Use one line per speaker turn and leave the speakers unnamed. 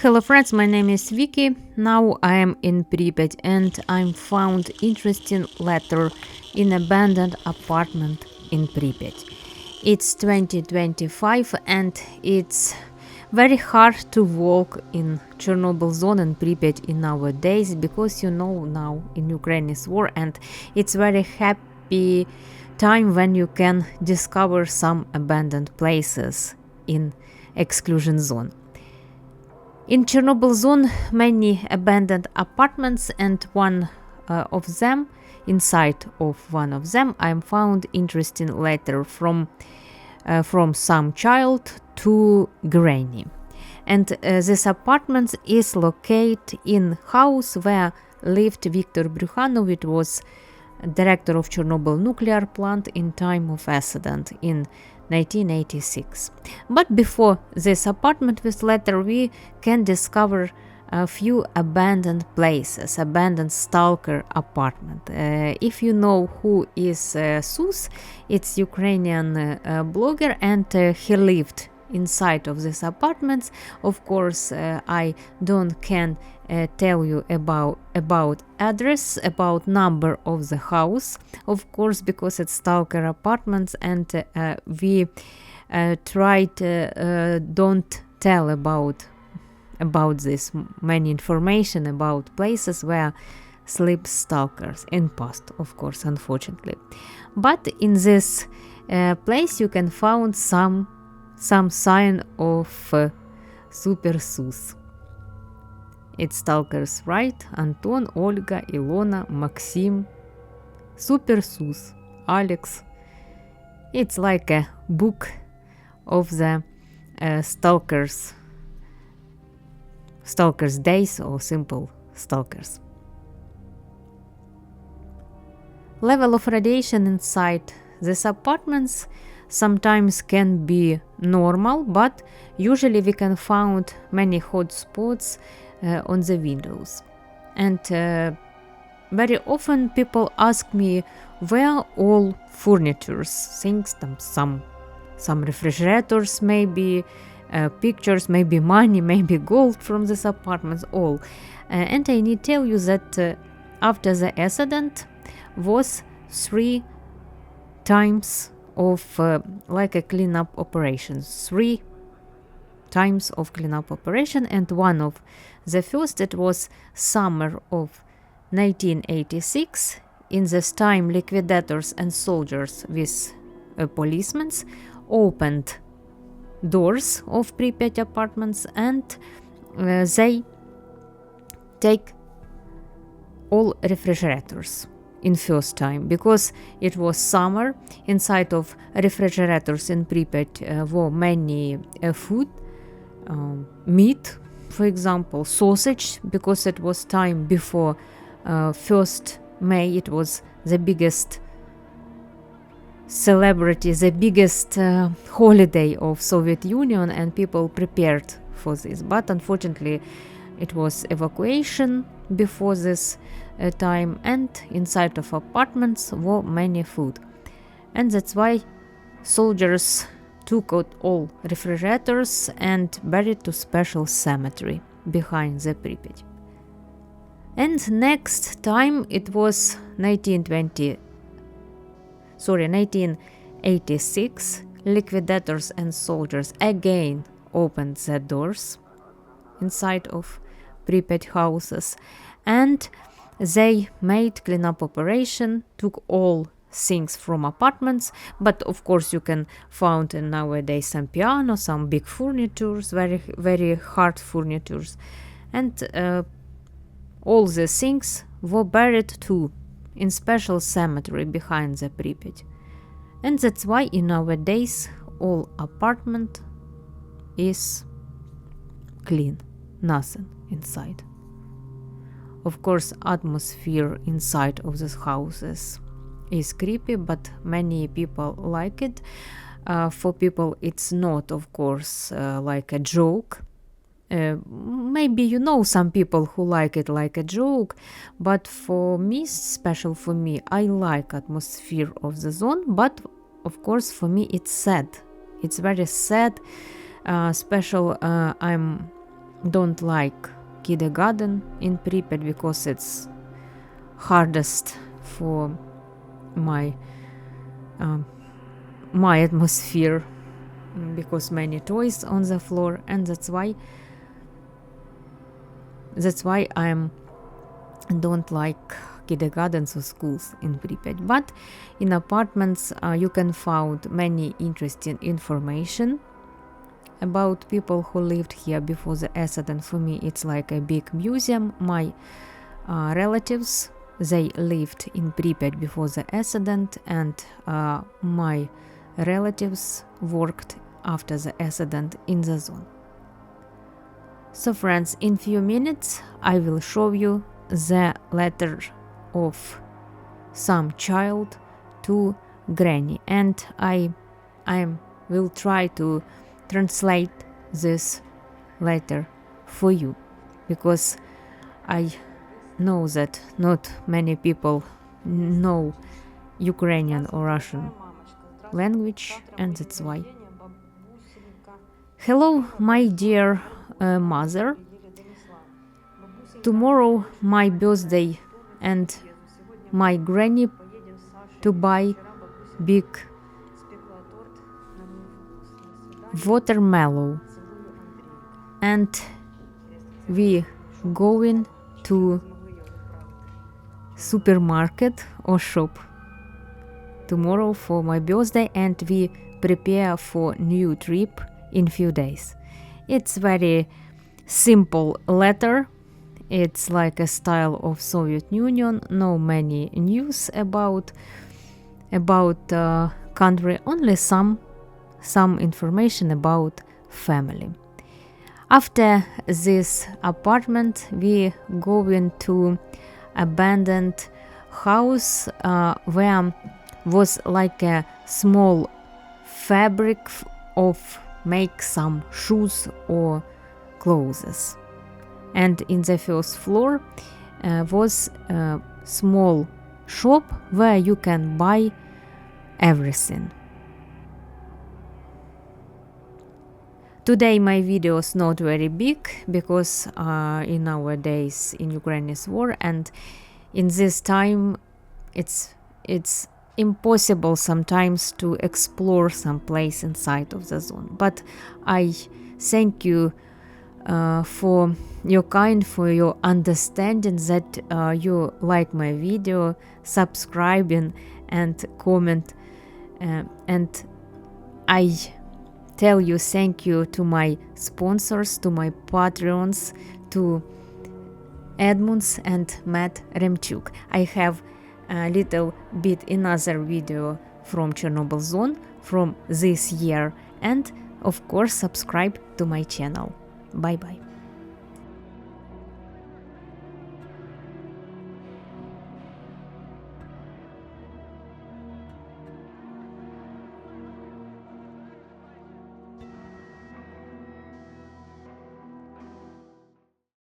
Hello friends, my name is Vicky. Now I am in Pripyat and I found interesting letter in abandoned apartment in Pripyat. It's 2025 and it's very hard to walk in Chernobyl zone in Pripyat in nowadays because now in Ukraine is war and it's very happy time when you can discover some abandoned places in exclusion zone. In Chernobyl zone, many abandoned apartments, and inside of one of them, I found interesting letter from some child to granny. And this apartment is located in house where lived Viktor Brukhanov. It was director of Chernobyl nuclear plant in time of accident in 1986. But before this apartment with letter, we can discover a few abandoned places, abandoned stalker apartment. If you know who is Sus, it's Ukrainian blogger, and he lived inside of these apartments. Of course, I can tell you about address, about number of the house, of course, because it's stalker apartments, and we don't tell about this many information about places where sleep stalkers in past, of course, unfortunately. But in this place you can find some sign of Super Sus. It's stalkers, right? Anton, Olga, Ilona, Maxim, Super Sus, Alex. It's like a book of the stalkers days or simple stalkers. Level of radiation inside these apartments sometimes can be normal, but usually we can find many hot spots on the windows. And very often people ask me where all furniture, things, some refrigerators, maybe pictures, maybe money, maybe gold from these apartments, all. And I need to tell you that after the accident was 3 times of like a cleanup operations, 3 times of cleanup operation, and one of the first, it was summer of 1986. In this time, liquidators and soldiers with policemen opened doors of Pripyat apartments, and they take all refrigerators in first time, because it was summer. Inside of refrigerators in Pripyat were many food, meat, for example, sausage, because it was time before 1st May. It was the biggest celebrity, the biggest holiday of Soviet Union, and people prepared for this. But unfortunately, it was evacuation before this time, and inside of apartments were many food, and that's why soldiers took out all refrigerators and buried to special cemetery behind the Pripyat. And next time, it was 1986, liquidators and soldiers again opened the doors inside of Pripyat houses, and they made cleanup operation, took all things from apartments. But of course you can find nowadays some piano, some big furnitures, very very hard furnitures, and all the things were buried too in special cemetery behind the Pripyat. And that's why in nowadays all apartment is clean, nothing inside. Of course, atmosphere inside of these houses is creepy, but many people like it. For people, it's not, of course, like a joke. Maybe some people who like it like a joke, but for me, special for me, I like atmosphere of the zone. But of course, for me, it's sad. It's very sad. Special. I'm don't like kindergarten in Pripyat because it's hardest for my my atmosphere, because many toys on the floor, and that's why I don't like kindergartens or schools in Pripyat. But in apartments you can find many interesting information about people who lived here before the accident. For me, it's like a big museum. My relatives, they lived in Pripyat before the accident, and my relatives worked after the accident in the zone. So friends, in few minutes I will show you the letter of some child to granny, and I will try to translate this letter for you, because I know that not many people know Ukrainian or Russian language, and that's why. Hello, my dear mother. Tomorrow my birthday, and my granny to buy big watermelon, and we going to supermarket or shop tomorrow for my birthday, and we prepare for new trip in few days. It's very simple letter. It's like a style of Soviet Union. No many news about country. Only some information about family. After this apartment, we going to abandoned house where was like a small fabric of make some shoes or clothes, and in the first floor was a small shop where you can buy everything. Today my video is not very big, because in nowadays in Ukraine is war, and in this time it's impossible sometimes to explore some place inside of the zone. But I thank you for your understanding, that you like my video, subscribing and comment, and I tell you thank you to my sponsors, to my Patreons, to Edmunds and Matt Remchuk. I have a little bit another video from Chernobyl zone from this year, and of course subscribe to my channel. Bye bye.